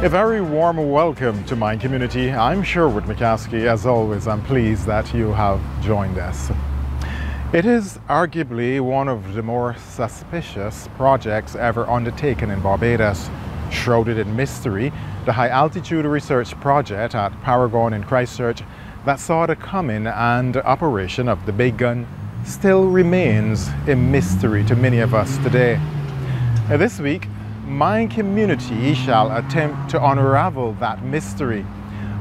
A very warm welcome to my community. I'm Sherwood McCaskey. As always, I'm pleased that you have joined us. It is arguably one of the more suspicious projects ever undertaken in Barbados. Shrouded in mystery, the High Altitude Research Project at Paragon in Christchurch that saw the coming and operation of the big gun still remains a mystery to many of us today. This week, my community shall attempt to unravel that mystery.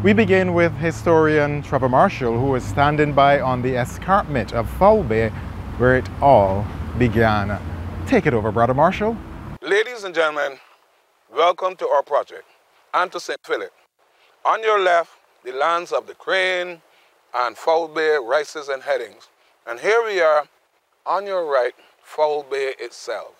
We begin with historian Trevor Marshall, who is standing by on the escarpment of Foul Bay, where it all began. Take it over, Brother Marshall. Ladies and gentlemen, welcome to our project and to St. Philip. On your left, the lands of the Crane and Foul Bay rises and headings. And here we are, on your right, Foul Bay itself.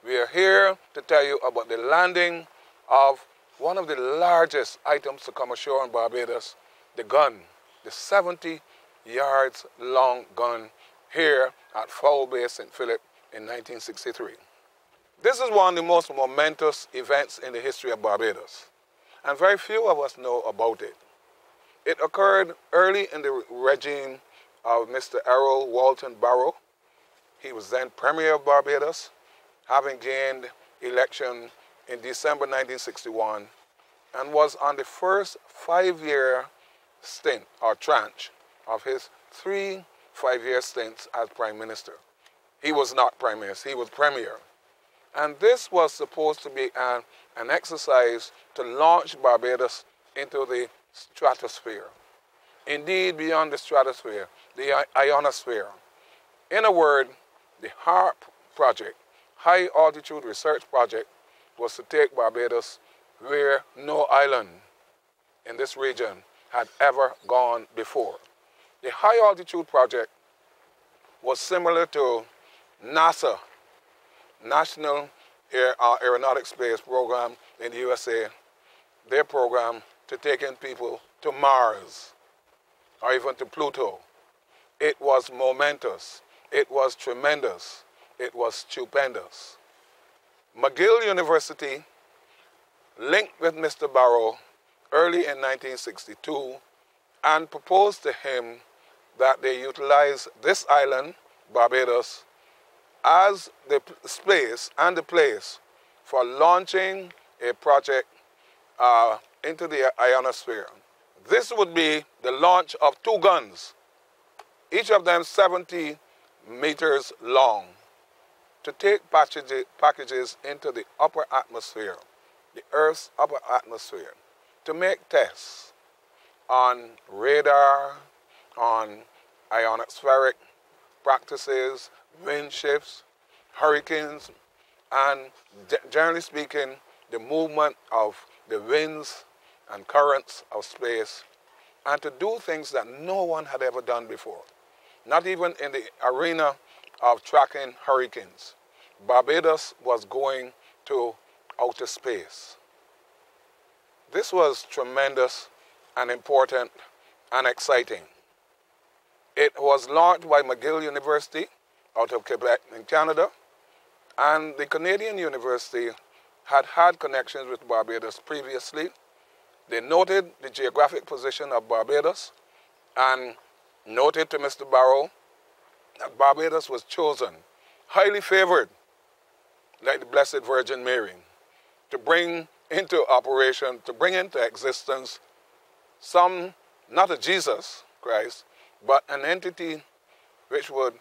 We are here to tell you about the landing of one of the largest items to come ashore in Barbados, the gun, the 70 yards long gun here at Foul Bay, St. Philip in 1963. This is one of the most momentous events in the history of Barbados, and very few of us know about it. It occurred early in the regime of Mr. Errol Walton Barrow. He was then Premier of Barbados, having gained election in December 1961, and was on the first 5-year stint or tranche of his 3 5-year stints as Prime Minister. He was not Prime Minister, he was Premier. And this was supposed to be an exercise to launch Barbados into the stratosphere. Indeed, beyond the stratosphere, the ionosphere. In a word, the HARP project, High Altitude Research Project, was to take Barbados where no island in this region had ever gone before. The High Altitude Project was similar to NASA, National Aeronautics Space Program in the USA, their program to take in people to Mars or even to Pluto. It was momentous. It was tremendous. It was stupendous. McGill University linked with Mr. Barrow early in 1962 and proposed to him that they utilize this island, Barbados, as the space and the place for launching a project into the ionosphere. This would be the launch of 2 guns, each of them 70 meters long, to take packages into the upper atmosphere, the Earth's upper atmosphere, to make tests on radar, on ionospheric practices, wind shifts, hurricanes, and generally speaking, the movement of the winds and currents of space, and to do things that no one had ever done before, not even in the arena of tracking hurricanes. Barbados was going to outer space. This was tremendous and important and exciting. It was launched by McGill University out of Quebec in Canada, and the Canadian University had had connections with Barbados previously. They noted the geographic position of Barbados and noted to Mr. Barrow that Barbados was chosen, highly favored, like the Blessed Virgin Mary, to bring into operation, to bring into existence not a Jesus Christ, but an entity which would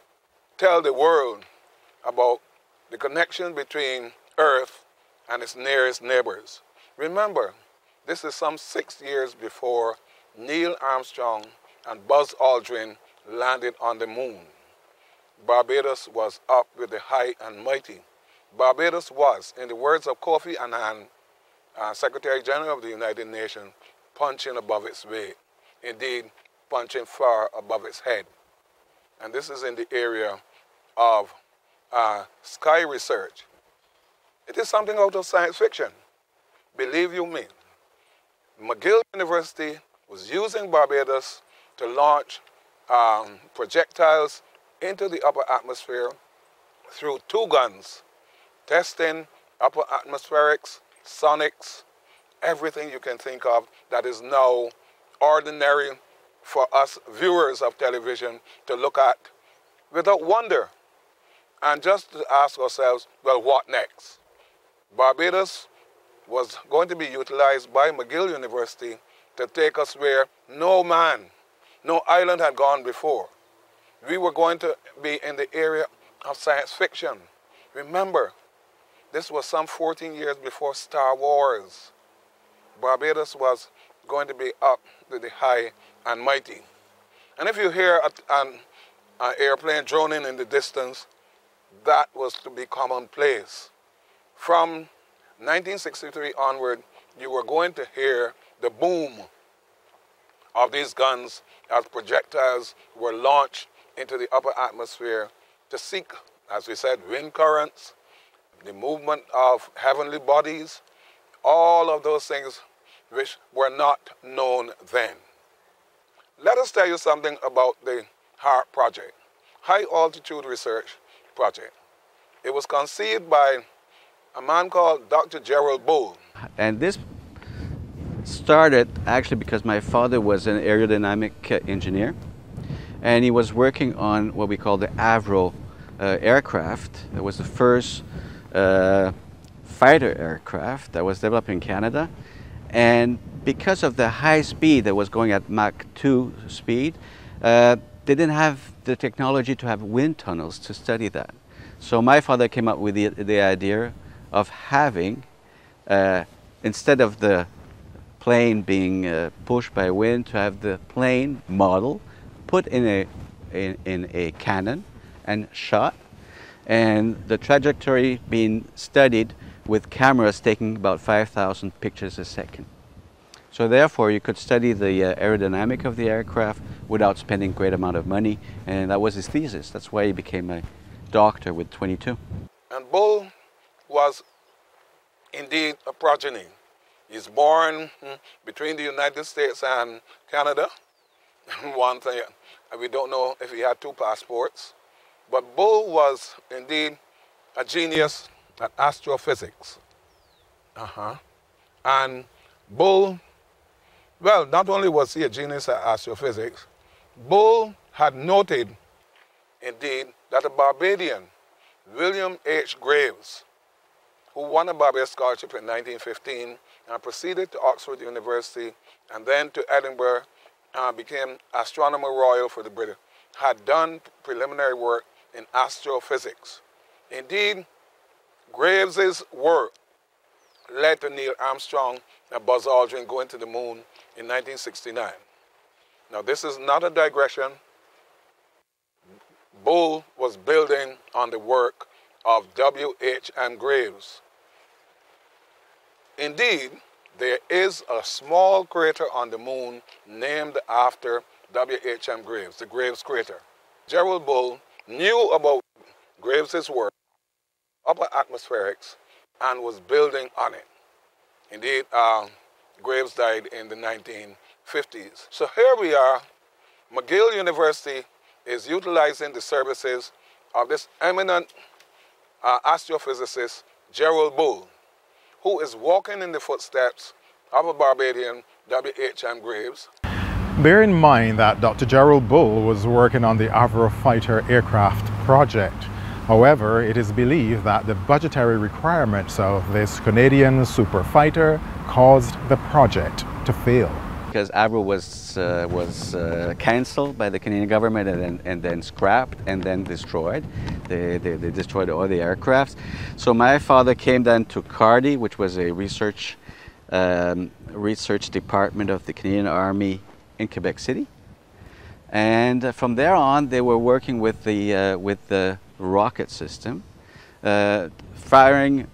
tell the world about the connection between Earth and its nearest neighbors. Remember, this is some 6 years before Neil Armstrong and Buzz Aldrin landed on the moon. Barbados was up with the high and mighty. Barbados was, in the words of Kofi Annan, Secretary General of the United Nations, punching above its weight. Indeed, punching far above its head. And this is in the area of sky research. It is something out of science fiction. Believe you me. McGill University was using Barbados to launch projectiles into the upper atmosphere through 2 guns, testing upper atmospherics, sonics, everything you can think of that is now ordinary for us viewers of television to look at without wonder and just to ask ourselves, well, what next? Barbados was going to be utilized by McGill University to take us where no man, no island had gone before. We were going to be in the area of science fiction. Remember, this was some 14 years before Star Wars. Barbados was going to be up to the high and mighty. And if you hear an airplane droning in the distance, that was to be commonplace. From 1963 onward, you were going to hear the boom of these guns as projectiles were launched into the upper atmosphere to seek, as we said, wind currents, the movement of heavenly bodies, all of those things which were not known then. Let us tell you something about the HARP project, High Altitude Research Project. It was conceived by a man called Dr. Gerald Bull. And this started actually because my father was an aerodynamic engineer, and he was working on what we call the Avro aircraft. It was the first fighter aircraft that was developed in Canada. And because of the high speed that was going at Mach 2 speed, they didn't have the technology to have wind tunnels to study that. So my father came up with the idea of having, instead of the plane being pushed by wind, to have the plane model put in a cannon and shot, and the trajectory being studied with cameras taking about 5,000 pictures a second. So therefore you could study the aerodynamic of the aircraft without spending great amount of money, and that was his thesis. That's why he became a doctor with 22. And Bull was indeed a progeny. He's born between the United States and Canada. One thing, we don't know if he had two passports, but Bull was indeed a genius at astrophysics. And Bull, well, not only was he a genius at astrophysics, Bull had noted, indeed, that a Barbadian, William H. Graves, who won a Barbados Scholarship in 1915 and proceeded to Oxford University and then to Edinburgh, became Astronomer Royal for the British, had done preliminary work in astrophysics. Indeed, Graves's work led to Neil Armstrong and Buzz Aldrin going to the moon in 1969. Now, this is not a digression. Bull was building on the work of W.H.M. Graves. Indeed, there is a small crater on the moon named after W.H.M. Graves, the Graves crater. Gerald Bull knew about Graves's work, upper atmospherics, and was building on it. Indeed, Graves died in the 1950s. So here we are. McGill University is utilizing the services of this eminent astrophysicist, Gerald Bull, who is walking in the footsteps of a Barbadian, W.H.M. Graves. Bear in mind that Dr. Gerald Bull was working on the Avro fighter aircraft project. However, it is believed that the budgetary requirements of this Canadian super fighter caused the project to fail. Because Avro was cancelled by the Canadian government and then scrapped and then destroyed. They destroyed all the aircrafts. So my father came then to CARDI, which was a research department of the Canadian Army in Quebec City. And from there on, they were working with the rocket system, firing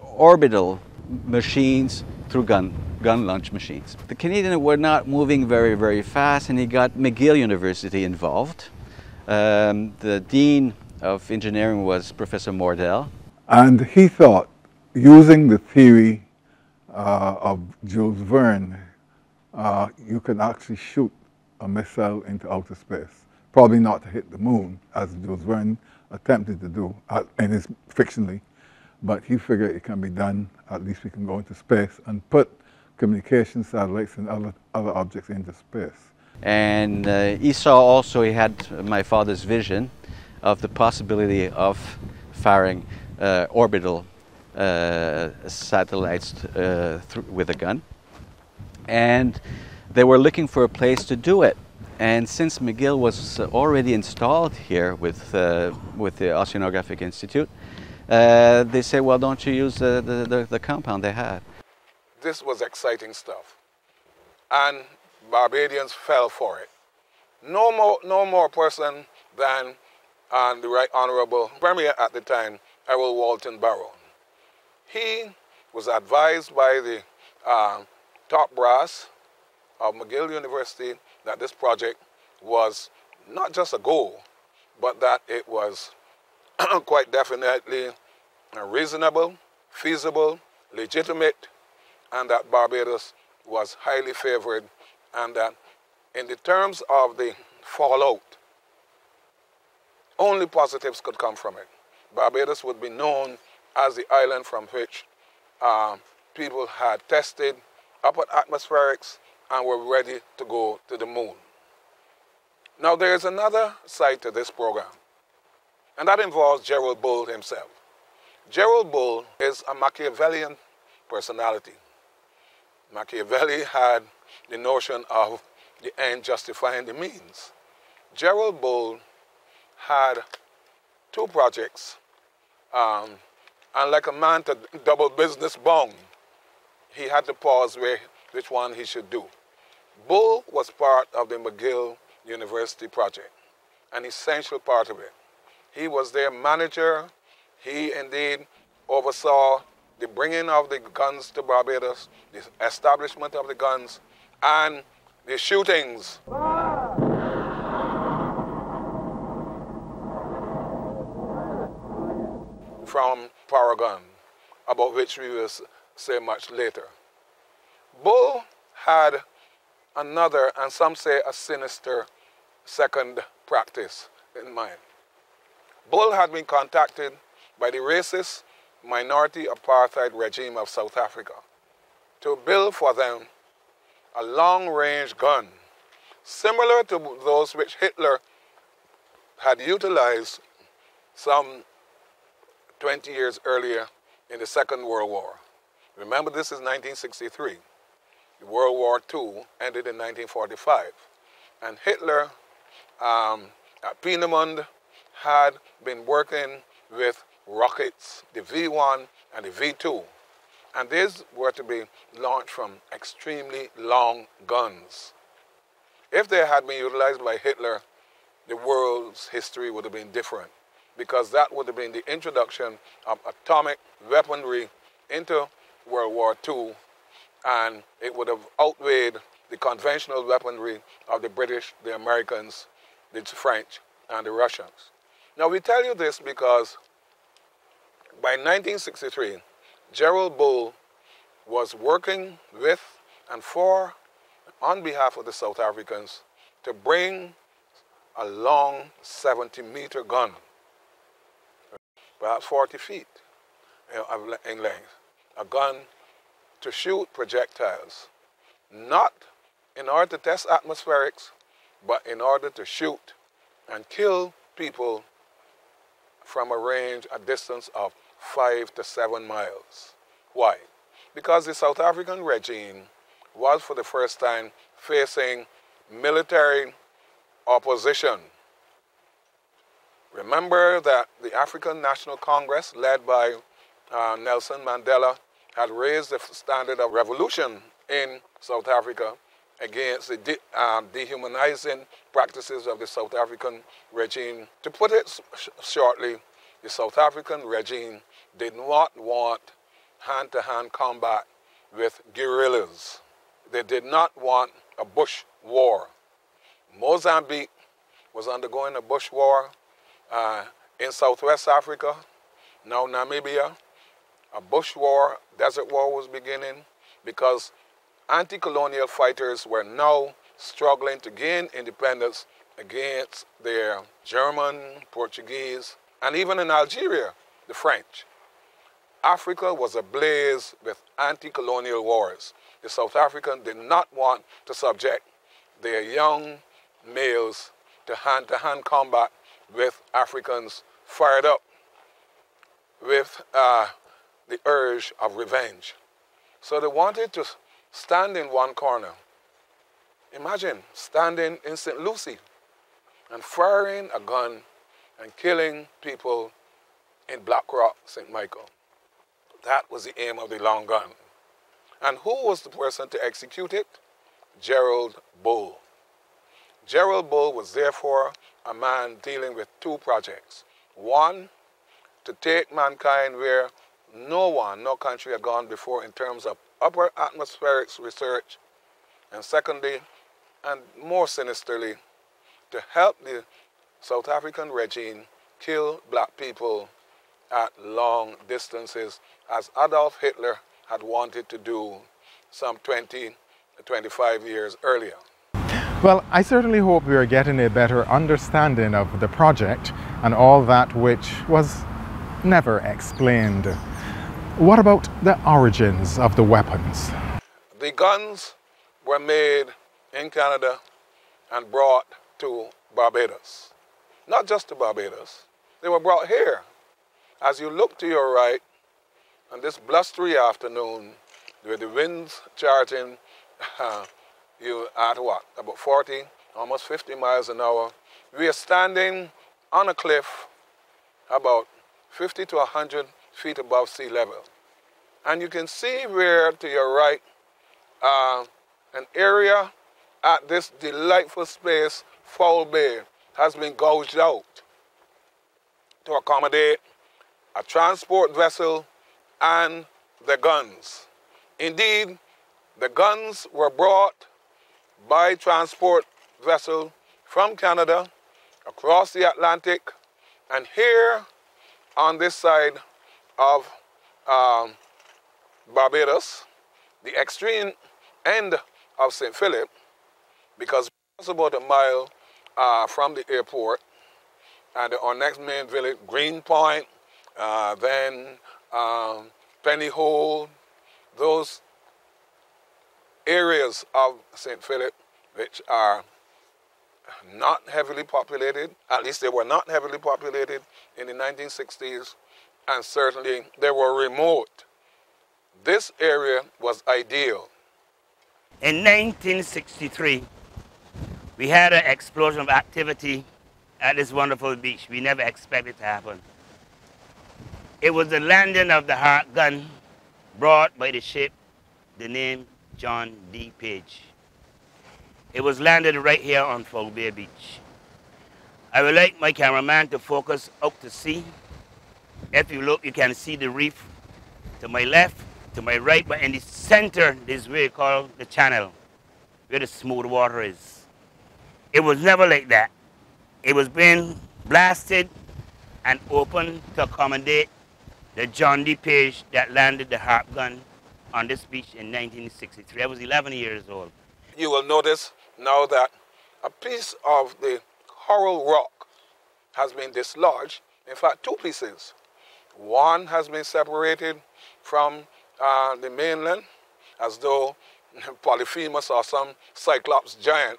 orbital machines through gun launch machines. The Canadians were not moving very, very fast, and he got McGill University involved. The Dean of Engineering was Professor Mordell. And he thought, using the theory of Jules Verne, you can actually shoot a missile into outer space. Probably not to hit the moon, as Jules Verne attempted to do fictionally, but he figured it can be done. At least we can go into space and put communication satellites and other objects into space. And Esau also, he had my father's vision of the possibility of firing orbital satellites with a gun. And they were looking for a place to do it. And since McGill was already installed here with the Oceanographic Institute, they said, well, don't you use the compound they had? This was exciting stuff. And Barbadians fell for it. No more person than the Right Honorable Premier at the time, Errol Walton Barrow. He was advised by the top brass of McGill University that this project was not just a goal, but that it was quite definitely reasonable, feasible, legitimate, and that Barbados was highly favored, and that in the terms of the fallout, only positives could come from it. Barbados would be known as the island from which people had tested upper atmospherics and were ready to go to the moon. Now there is another side to this program, and that involves Gerald Bull himself. Gerald Bull is a Machiavellian personality. Machiavelli had the notion of the end justifying the means. Gerald Bull had two projects, and like a man to double business bound, he had to pause which one he should do. Bull was part of the McGill University project, an essential part of it. He was their manager. He indeed oversaw the bringing of the guns to Barbados, the establishment of the guns, and the shootings. From Paragon, about which we will say much later. Bull had another, and some say a sinister, second practice in mind. Bull had been contacted by the racist minority apartheid regime of South Africa to build for them a long-range gun, similar to those which Hitler had utilized some 20 years earlier in the Second World War. Remember, this is 1963. World War II ended in 1945. And Hitler at Peenemünde had been working with rockets, the V1 and the V2. And these were to be launched from extremely long guns. If they had been utilized by Hitler, the world's history would have been different, because that would have been the introduction of atomic weaponry into World War II, and it would have outweighed the conventional weaponry of the British, the Americans, the French, and the Russians. Now, we tell you this because by 1963, Gerald Bull was working with and for, on behalf of the South Africans, to bring a long 70-meter gun, perhaps 40 feet in length, a gun to shoot projectiles, not in order to test atmospherics, but in order to shoot and kill people from a distance of 5 to 7 miles. Why? Because the South African regime was for the first time facing military opposition. Remember that the African National Congress, led by Nelson Mandela, had raised the standard of revolution in South Africa against the dehumanizing practices of the South African regime. To put it shortly, the South African regime did not want hand-to-hand combat with guerrillas. They did not want a bush war. Mozambique was undergoing a bush war. In Southwest Africa, now Namibia, a bush war, desert war was beginning because anti-colonial fighters were now struggling to gain independence against their German, Portuguese, and even in Algeria, the French. Africa was ablaze with anti-colonial wars. The South Africans did not want to subject their young males to hand-to-hand combat with Africans fired up with the urge of revenge. So they wanted to stand in one corner. Imagine standing in St. Lucie and firing a gun and killing people in Black Rock, St. Michael. That was the aim of the long gun. And who was the person to execute it? Gerald Bull. Gerald Bull was therefore a man dealing with two projects. One, to take mankind where no country had gone before in terms of upper atmospheric research. And secondly, and more sinisterly, to help the South African regime kill black people at long distances, as Adolf Hitler had wanted to do some 20 to 25 years earlier. Well, I certainly hope we are getting a better understanding of the project and all that which was never explained. What about the origins of the weapons? The guns were made in Canada and brought to Barbados. Not just to Barbados, they were brought here. As you look to your right, on this blustery afternoon, with the winds charging you at what, about 40, almost 50 miles an hour, we are standing on a cliff about 50 to 100 feet above sea level. And you can see where to your right, an area at this delightful space, Foul Bay, has been gouged out to accommodate a transport vessel and the guns. Indeed, the guns were brought by transport vessel from Canada across the Atlantic, and here on this side of Barbados, the extreme end of St. Philip, because it's about a mile from the airport, and our next main village, Greenpoint, then Penny Hole, those areas of St. Philip which are not heavily populated, at least they were not heavily populated in the 1960s, and certainly they were remote. This area was ideal. In 1963, we had an explosion of activity at this wonderful beach. We never expected it to happen. It was the landing of the Hart gun brought by the ship, the name John D. Page. It was landed right here on Foul Bay Beach. I would like my cameraman to focus out to sea. If you look, you can see the reef to my left, to my right, but in the center, this way called the channel, where the smooth water is. It was never like that. It was being blasted and open to accommodate the John D. Page that landed the Hart gun on this beach in 1963. I was 11 years old. You will notice now that a piece of the coral rock has been dislodged. In fact, two pieces. One has been separated from the mainland, as though Polyphemus or some Cyclops giant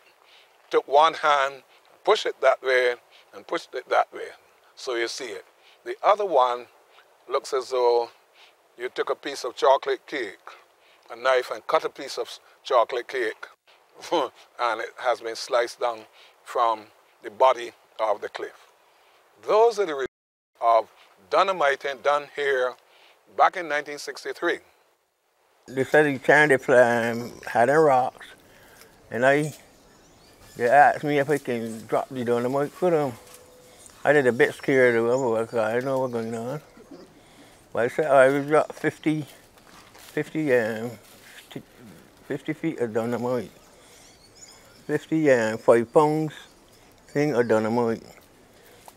took one hand, pushed it that way, and pushed it that way. So you see it. The other one looks as though you took a piece of chocolate cake, a knife, and cut a piece of chocolate cake, and it has been sliced down from the body of the cliff. Those are the results of dynamiting done here back in 1963. They said he trying to hide in rocks, and they asked me if I can drop the dynamite for them. I did a bit scared of them because I didn't know what was going on. But I said I would drop 50 feet of dynamite. 5 pounds thing of dynamite.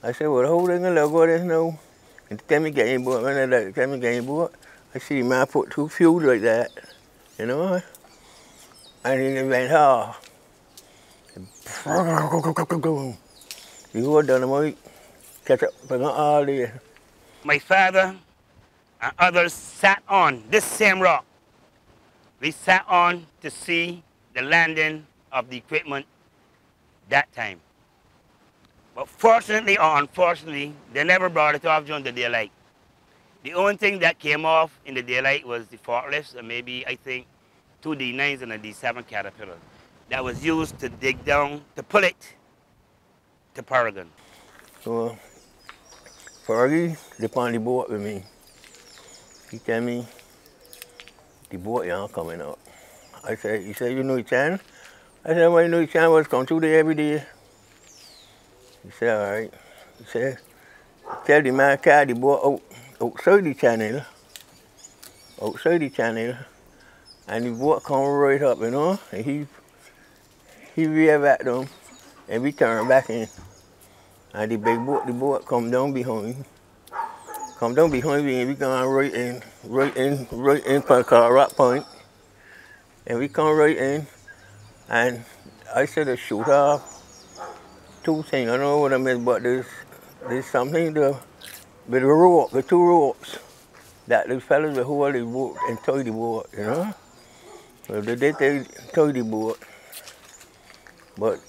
I said, well, the whole thing will go this now. And tell me getting boat, when I tell me getting boat, I see the man put 2 fuels like that, you know? And then it went off. You go dynamite, catch up, bring it all there. My father and others sat on this same rock. We sat on to see the landing of the equipment that time. But fortunately or unfortunately, they never brought it off during the daylight. The only thing that came off in the daylight was the forklifts, and maybe, I think, 2 D9s and a D7 Caterpillar that was used to dig down, to pull it to Paragon. So, Fergie, they on the boat with me. He tell me, the boat ain't coming up. He said, you know Chan? I said, well, you know Chan was come through there every day. He said, all right. He said, tell the man carry the boat outside the channel, and the boat come right up, you know, and he rear back down, and we turn back in. And the big boat, the boat come down behind. Come down behind me, and we gone right in Rock Point. And we come right in, and I said to shoot off 2 things. I don't know what I meant, but there's something with the rope, the 2 ropes that the fellas will hold the boat and tow the boat, you know. So they did tow the boat, but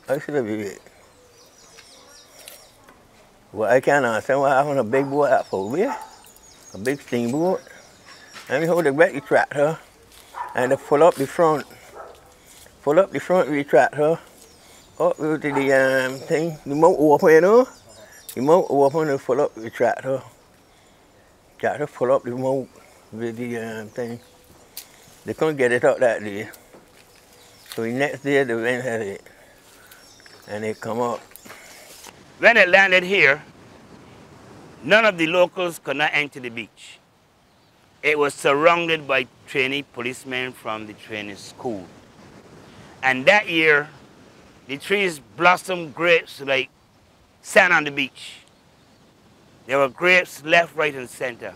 I should have been it. Well, I can't understand what happened to a big boat at Phobia, a big steamboat. And we hold the back the tractor and they pull up the front of the tractor up to the thing, the motor open, you know? The motor open and pull up the tractor. Tractor pull up the motor with the thing. They couldn't get it up that day. So the next day the wind had it. And they come up. When it landed here, none of the locals could not enter the beach. It was surrounded by trainee policemen from the training school. And that year, the trees blossomed grapes like sand on the beach. There were grapes left, right, and center.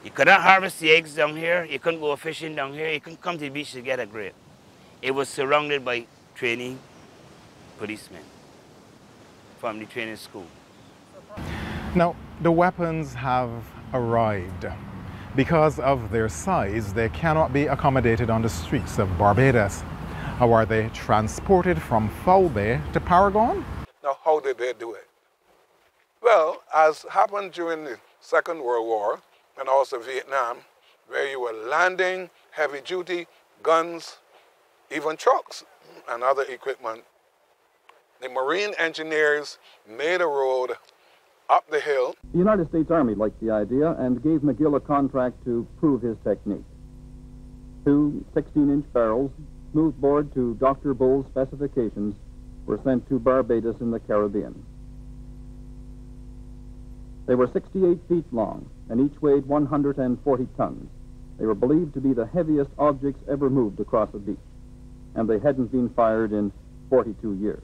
You could not harvest the eggs down here. You couldn't go fishing down here. You couldn't come to the beach to get a grape. It was surrounded by trainee policemen from the training school. Now, the weapons have arrived. Because of their size, they cannot be accommodated on the streets of Barbados. How are they transported from Foul Bay to Paragon? Now, how did they do it? Well, as happened during the Second World War and also Vietnam, where you were landing heavy-duty guns, even trucks and other equipment, the Marine engineers made a road up the hill. The United States Army liked the idea and gave McGill a contract to prove his technique. 2 16-inch barrels, smoothbore to Dr. Bull's specifications, were sent to Barbados in the Caribbean. They were 68 feet long and each weighed 140 tons. They were believed to be the heaviest objects ever moved across a beach, and they hadn't been fired in 42 years.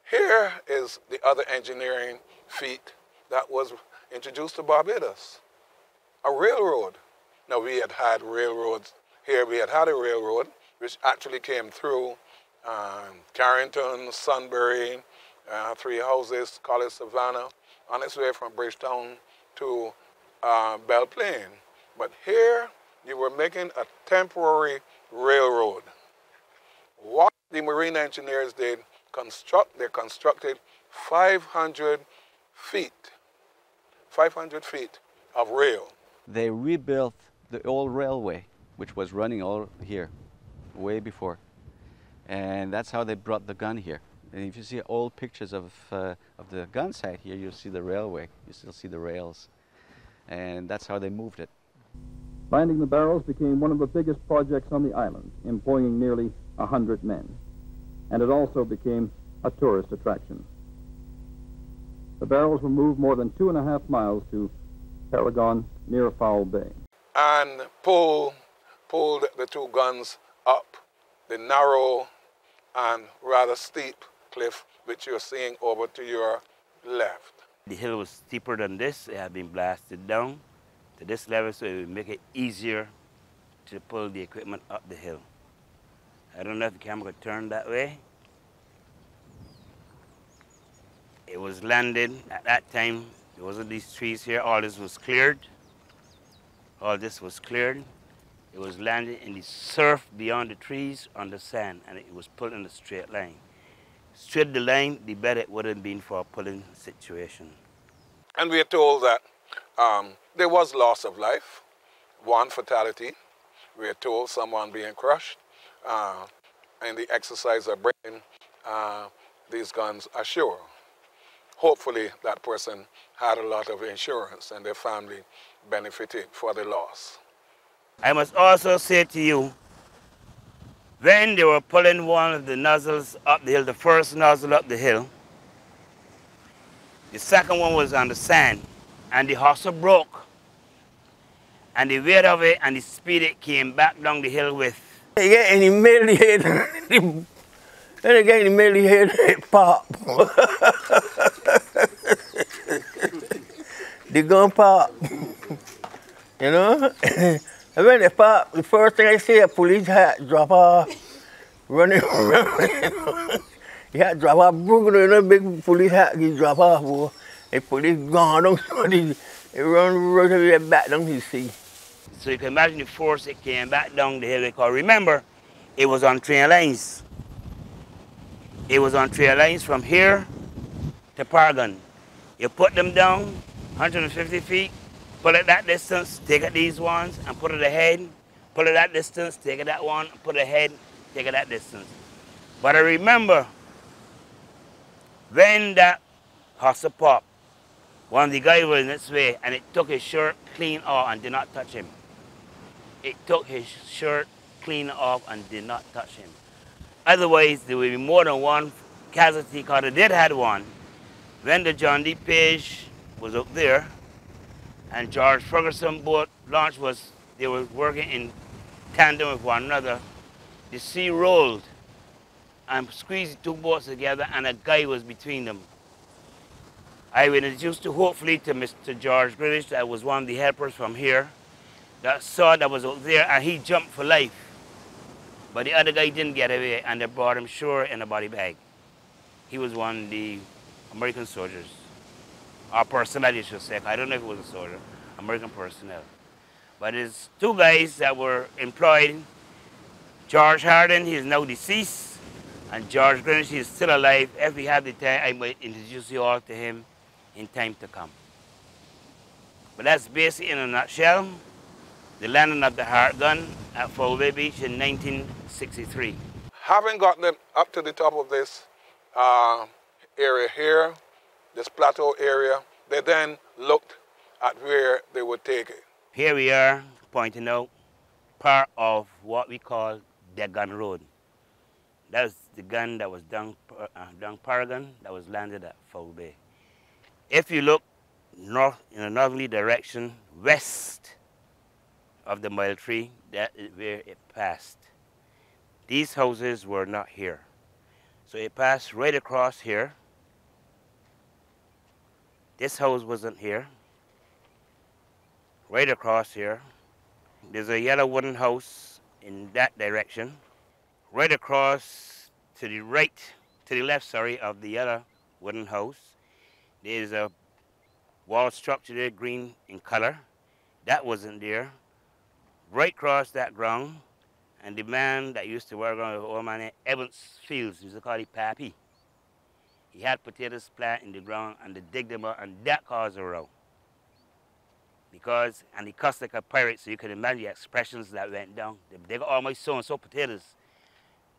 Here is the other engineering feat that was introduced to Barbados, a railroad. Now, we had had railroads here. We had had a railroad which actually came through Carrington, Sunbury, 3 houses, College Savannah, on its way from Bridgetown to Belle Plaine. But here, you were making a temporary railroad. What the Marine engineers did, they constructed 500 feet of rail. They rebuilt the old railway, which was running all here, way before. And that's how they brought the gun here. And if you see old pictures of the gun site here, you'll see the railway. You still see the rails. And that's how they moved it. Finding the barrels became one of the biggest projects on the island, employing nearly 100 men. And it also became a tourist attraction. The barrels were moved more than 2.5 miles to Paragon near Foul Bay. And pulled the 2 guns up the narrow and rather steep cliff which you're seeing over to your left. The hill was steeper than this. It had been blasted down to this level, so it would make it easier to pull the equipment up the hill. I don't know if the camera could turn that way. It was landed at that time. There wasn't these trees here. All this was cleared. All this was cleared. It was landed in the surf beyond the trees on the sand, and it was pulled in a straight line. Straight the line, the better it would have been for a pulling situation. And we are told that there was loss of life, one fatality. We are told someone being crushed in the exercise of bringing these guns ashore. Hopefully that person had a lot of insurance and their family benefited for the loss. I must also say to you, when they were pulling one of the nozzles up the hill, the first nozzle up the hill, the second one was on the sand, and the hawser broke. And the weight of it and the speed it came back down the hill with. They get in the middle of the head, then they get in the middle of the head, it pop. The gun pop, you know? And when they pop, the first thing I see a police hat drop off, running around. He had drop off, Brooklyn, a big police hat, he drop off, boy. The police gone down, so they run back down to the sea. So you can imagine the force it came back down the hill, because remember, it was on train lines. It was on train lines from here to Paragon. You put them down 150 feet, pull it that distance, take it these ones, and put it ahead. Pull it that distance, take it that one, put it ahead, take it that distance. But I remember when that hawser popped, one of the guys was in this way, and it took his shirt clean off and did not touch him. It took his shirt clean off and did not touch him. Otherwise, there would be more than one casualty, because they did have one. When the John D. Page was up there, and George Ferguson boat launch was, they were working in tandem with one another, the sea rolled and squeezed the two boats together, and a guy was between them. I was introduced to, hopefully, to Mr. George Greenwich, that was one of the helpers from here, that saw that was out there, and he jumped for life. But the other guy didn't get away, and they brought him shore in a body bag. He was one of the American soldiers, or personnel, I should say. I don't know if it was a soldier, American personnel. But there's two guys that were employed. George Hardin, he is now deceased, and George Greenwich, he is still alive. If we have the time, I might introduce you all to him in time to come. But that's basically, in a nutshell, the landing of the Hart gun at Foul Bay Beach in 1963. Having gotten them up to the top of this area here, this plateau area, they then looked at where they would take it. Here we are pointing out part of what we call the gun road. That was the gun that was down Paragon, that was landed at Foul Bay. If you look north, in a northerly direction, west of the Mile Tree, that is where it passed. These houses were not here. So it passed right across here. This house wasn't here. Right across here. There's a yellow wooden house in that direction. Right across to the right, to the left, sorry, of the yellow wooden house, there's a wall structure there, green in color. That wasn't there. Right across that ground, and the man that used to work on the old man named Evans Fields, he used to call it Pappy. He had potatoes planted in the ground, and they digged them up, and that caused a row. Because, and he cussed like a pirate, so you can imagine the expressions that went down. They got all my so-and-so potatoes.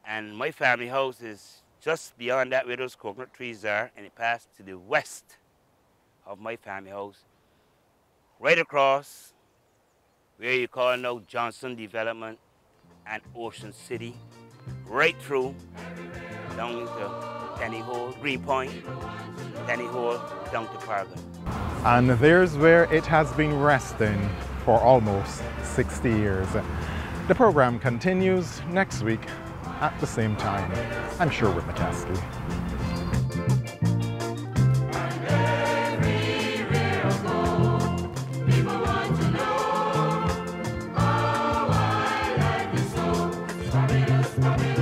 And my family house is just beyond that where those coconut trees are, and it passed to the west of my family house. Right across where you call now Johnson Development and Ocean City, right through down into Penny Hole, Greenpoint, Penny Hole, down to Paragon. And there's where it has been resting for almost 60 years. The program continues next week at the same time. I'm Sherwood McCaskey. Stop it.